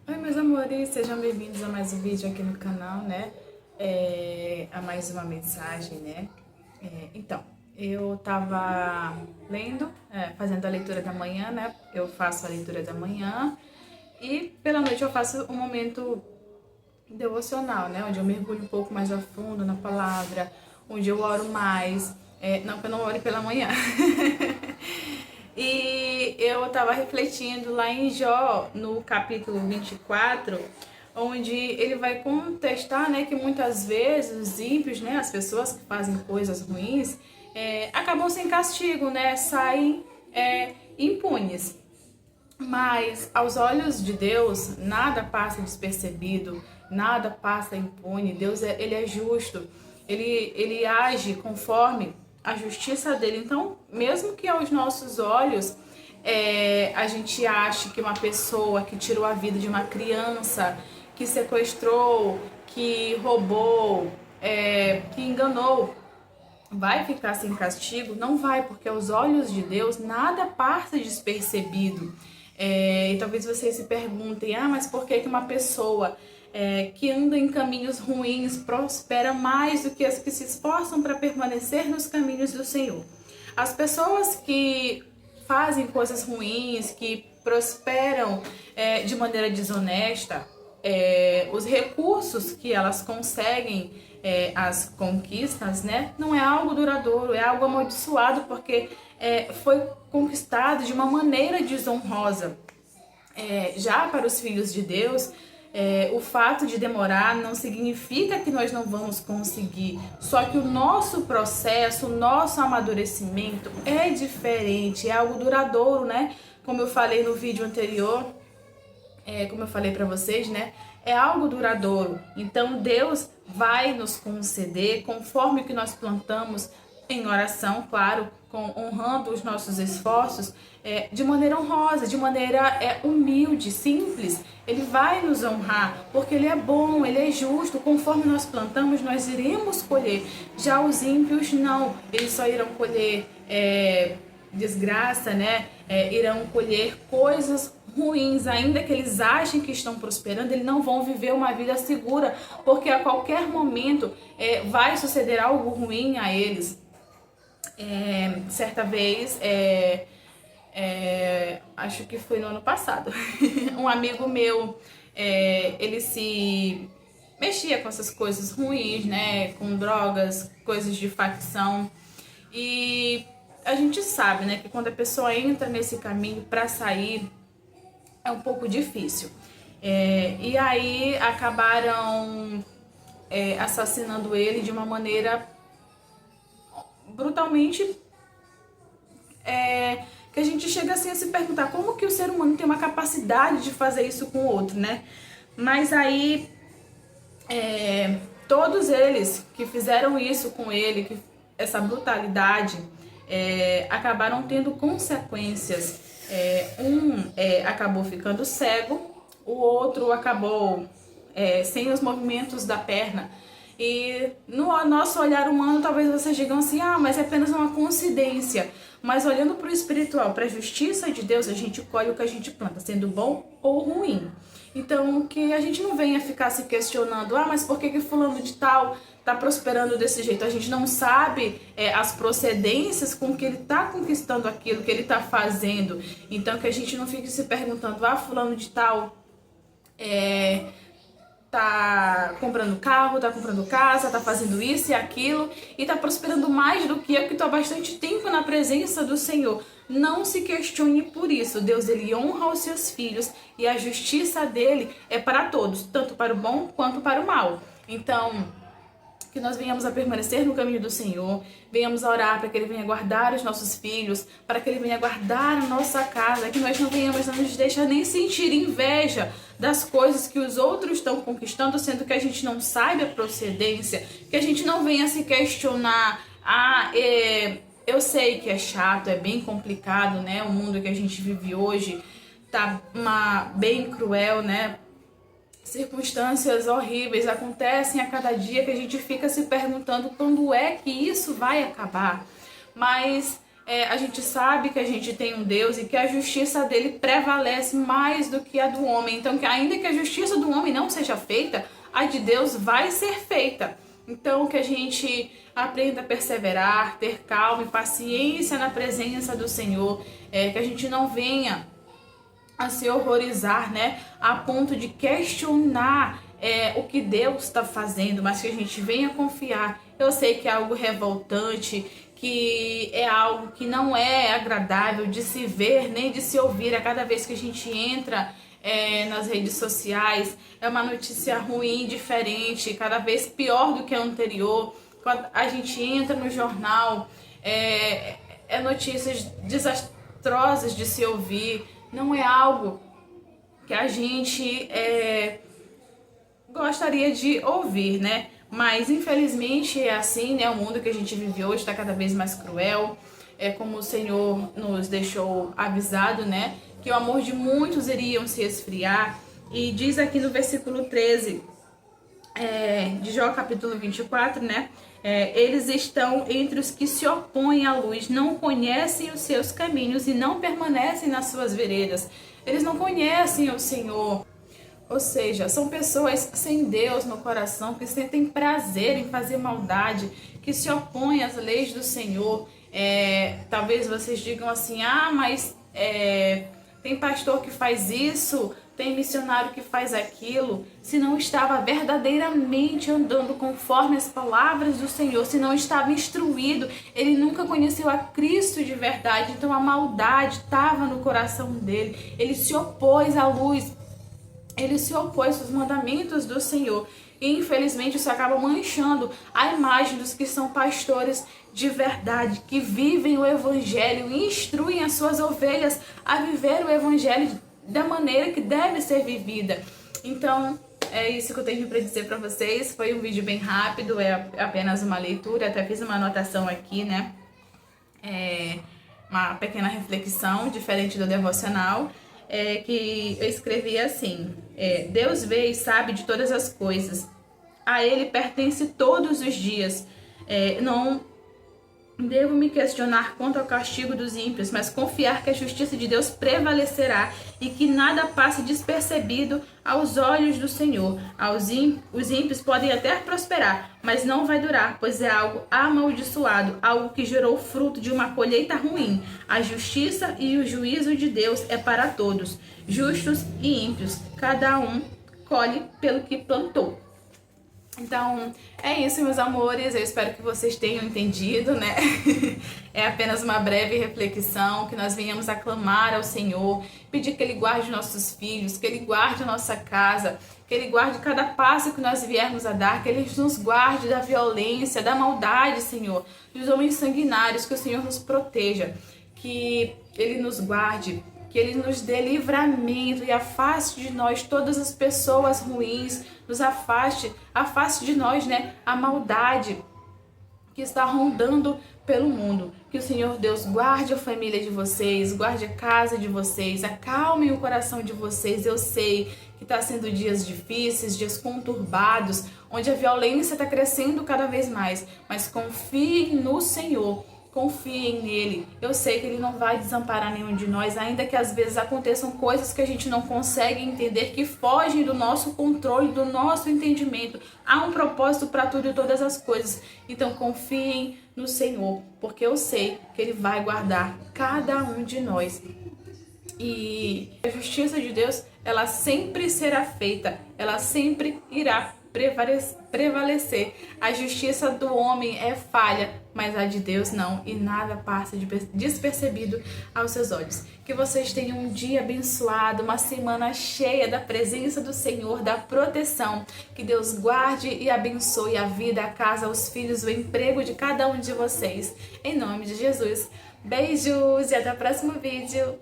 Oi, meus amores, sejam bem-vindos a mais um vídeo aqui no canal, né? A mais uma mensagem, né? Então, eu tava lendo, fazendo a leitura da manhã, né? Eu faço a leitura da manhã e pela noite eu faço um momento devocional, né? Onde eu mergulho um pouco mais a fundo na palavra, onde eu oro mais. Não que eu não ore pela manhã. E eu estava refletindo lá em Jó, no capítulo 24, onde ele vai contestar, né, que muitas vezes os ímpios, né, as pessoas que fazem coisas ruins, acabam sem castigo, né, saem impunes. Mas aos olhos de Deus, nada passa despercebido, nada passa impune. Deus ele é justo, ele age conforme a justiça dele. Então, mesmo que aos nossos olhos a gente ache que uma pessoa que tirou a vida de uma criança, que sequestrou, que roubou, que enganou, vai ficar sem castigo? Não vai, porque aos olhos de Deus nada passa despercebido. E talvez vocês se perguntem, mas por que uma pessoa que anda em caminhos ruins prospera mais do que as que se esforçam para permanecer nos caminhos do Senhor? As pessoas que fazem coisas ruins, que prosperam de maneira desonesta, os recursos que elas conseguem, as conquistas, né, não é algo duradouro, é algo amaldiçoado, porque foi conquistado de uma maneira desonrosa. Já para os filhos de Deus, o fato de demorar não significa que nós não vamos conseguir, só que o nosso processo, o nosso amadurecimento é diferente, é algo duradouro, né? Como eu falei no vídeo anterior, como eu falei para vocês, né? É algo duradouro. Então Deus vai nos conceder conforme o que nós plantamos em oração, claro, honrando os nossos esforços, de maneira honrosa, de maneira humilde, simples. Ele vai nos honrar, porque Ele é bom, Ele é justo. Conforme nós plantamos, nós iremos colher. Já os ímpios, não. Eles só irão colher desgraça, né? Irão colher coisas ruins, ainda que eles achem que estão prosperando, eles não vão viver uma vida segura, porque a qualquer momento vai suceder algo ruim a eles. Certa vez, acho que foi no ano passado, um amigo meu, ele se mexia com essas coisas ruins, né, com drogas, coisas de facção, e a gente sabe, né, que quando a pessoa entra nesse caminho para sair é um pouco difícil. E aí acabaram assassinando ele de uma maneira brutalmente, que a gente chega assim a se perguntar como que o ser humano tem uma capacidade de fazer isso com o outro, né? Mas aí todos eles que fizeram isso com ele, essa brutalidade, acabaram tendo consequências. Acabou ficando cego, o outro acabou sem os movimentos da perna. E no nosso olhar humano, talvez vocês digam assim, mas é apenas uma coincidência. Mas olhando para o espiritual, para a justiça de Deus, a gente colhe o que a gente planta, sendo bom ou ruim. Então, que a gente não venha ficar se questionando, mas por que fulano de tal está prosperando desse jeito? A gente não sabe as procedências com que ele está conquistando aquilo que ele está fazendo. Então, que a gente não fique se perguntando, fulano de tal tá comprando carro, tá comprando casa, tá fazendo isso e aquilo e tá prosperando mais do que eu que tô há bastante tempo na presença do Senhor. Não se questione por isso. Deus, ele honra os seus filhos e a justiça dele é para todos, tanto para o bom quanto para o mal. Então, que nós venhamos a permanecer no caminho do Senhor, venhamos a orar para que Ele venha guardar os nossos filhos, para que Ele venha guardar a nossa casa, que nós não venhamos a nos deixar nem sentir inveja das coisas que os outros estão conquistando, sendo que a gente não sabe a procedência, que a gente não venha se questionar, eu sei que é chato, é bem complicado, né, o mundo que a gente vive hoje tá bem cruel, né, circunstâncias horríveis acontecem a cada dia que a gente fica se perguntando quando é que isso vai acabar. Mas a gente sabe que a gente tem um Deus e que a justiça dele prevalece mais do que a do homem. Então, que ainda que a justiça do homem não seja feita, a de Deus vai ser feita. Então, que a gente aprenda a perseverar, ter calma e paciência na presença do Senhor, que a gente não venha a se horrorizar, né, a ponto de questionar o que Deus está fazendo, mas que a gente venha confiar. Eu sei que é algo revoltante, que é algo que não é agradável de se ver nem de se ouvir a cada vez que a gente entra nas redes sociais. É uma notícia ruim, diferente, cada vez pior do que a anterior. Quando a gente entra no jornal, notícias desastrosas de se ouvir. Não é algo que a gente gostaria de ouvir, né? Mas infelizmente é assim, né? O mundo que a gente vive hoje está cada vez mais cruel. É como o Senhor nos deixou avisado, né? Que o amor de muitos iriam se esfriar. E diz aqui no versículo 13 de Jó capítulo 24, né? Eles estão entre os que se opõem à luz, não conhecem os seus caminhos e não permanecem nas suas veredas. Eles não conhecem o Senhor. Ou seja, são pessoas sem Deus no coração, que sentem prazer em fazer maldade, que se opõem às leis do Senhor. Talvez vocês digam assim, mas tem pastor que faz isso, tem missionário que faz aquilo. Se não estava verdadeiramente andando conforme as palavras do Senhor, se não estava instruído, ele nunca conheceu a Cristo de verdade. Então a maldade estava no coração dele, ele se opôs à luz, ele se opôs aos mandamentos do Senhor. E infelizmente isso acaba manchando a imagem dos que são pastores de verdade, que vivem o evangelho e instruem as suas ovelhas a viver o evangelho da maneira que deve ser vivida. Então, é isso que eu tenho para dizer para vocês. Foi um vídeo bem rápido, é apenas uma leitura, até fiz uma anotação aqui, né? Uma pequena reflexão, diferente do devocional, que eu escrevi assim: Deus vê e sabe de todas as coisas, a Ele pertence todos os dias. Não devo me questionar quanto ao castigo dos ímpios, mas confiar que a justiça de Deus prevalecerá e que nada passe despercebido aos olhos do Senhor. Os ímpios podem até prosperar, mas não vai durar, pois é algo amaldiçoado, algo que gerou fruto de uma colheita ruim. A justiça e o juízo de Deus é para todos, justos e ímpios. Cada um colhe pelo que plantou. Então, é isso, meus amores. Eu espero que vocês tenham entendido, né? É apenas uma breve reflexão, que nós venhamos a clamar ao Senhor, pedir que Ele guarde nossos filhos, que Ele guarde nossa casa, que Ele guarde cada passo que nós viermos a dar, que Ele nos guarde da violência, da maldade, Senhor, dos homens sanguinários, que o Senhor nos proteja, que Ele nos guarde, que Ele nos dê livramento e afaste de nós todas as pessoas ruins, nos afaste de nós, né, a maldade que está rondando pelo mundo. Que o Senhor Deus guarde a família de vocês, guarde a casa de vocês, acalme o coração de vocês. Eu sei que está sendo dias difíceis, dias conturbados, onde a violência está crescendo cada vez mais, mas confiem no Senhor. Confiem nele. Eu sei que ele não vai desamparar nenhum de nós, ainda que às vezes aconteçam coisas que a gente não consegue entender, que fogem do nosso controle, do nosso entendimento. Há um propósito para tudo e todas as coisas. Então confiem no Senhor, porque eu sei que Ele vai guardar cada um de nós. E a justiça de Deus, ela sempre será feita, ela sempre irá prevalecer. A justiça do homem é falha, mas a de Deus não, e nada passa despercebido aos seus olhos. Que vocês tenham um dia abençoado, uma semana cheia da presença do Senhor, da proteção. Que Deus guarde e abençoe a vida, a casa, os filhos, o emprego de cada um de vocês. Em nome de Jesus. Beijos e até o próximo vídeo.